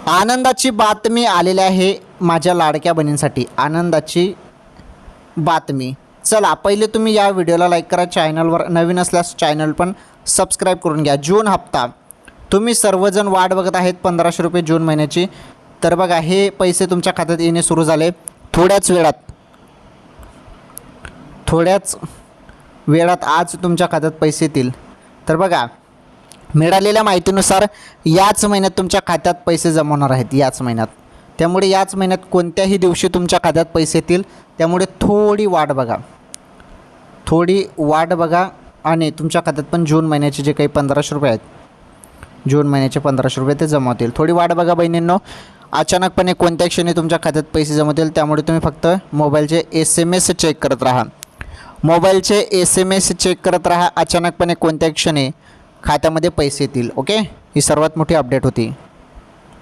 आनंदाची बातमी आलेली आहे माझ्या लाडक्या बहिणींसाठी. आनंदाची बातमी. चला पहिले तुम्ही या व्हिडिओला लाईक करा. चॅनलवर नवीन असल्यास चॅनल पण सबस्क्राईब करून घ्या. जून हप्ता तुम्ही सर्वजण वाट बघत आहेत 1500 रुपये जून महिन्याची. तर बघा हे पैसे तुमच्या खात्यात येणे सुरू झाले. थोड्याच वेळात आज तुमच्या खात्यात पैसे येतील. तर बघा मिळालेल्या माहितीनुसार याच महिन्यात तुमच्या खात्यात पैसे जमा होणार आहेत याच महिन्यात. त्यामुळे याच महिन्यात कोणत्याही दिवशी तुमच्या खात्यात पैसे येतील. त्यामुळे थोडी वाट बघा आणि तुमच्या खात्यात पण जून महिन्याचे जे काही 1500 रुपये आहेत जून महिन्याचे 1500 रुपये ते जमा होतील. थोडी वाट बघा बहिणींनो. अचानकपणे कोणत्या क्षणी तुमच्या खात्यात पैसे जमा होतील. त्यामुळे तुम्ही फक्त मोबाईलचे SMS चेक करत राहा. चेक करत राहा. अचानकपणे कोणत्या क्षणी खात्यामध्ये पैसे येतील. ओके, ही सर्वात मोठी अपडेट होती.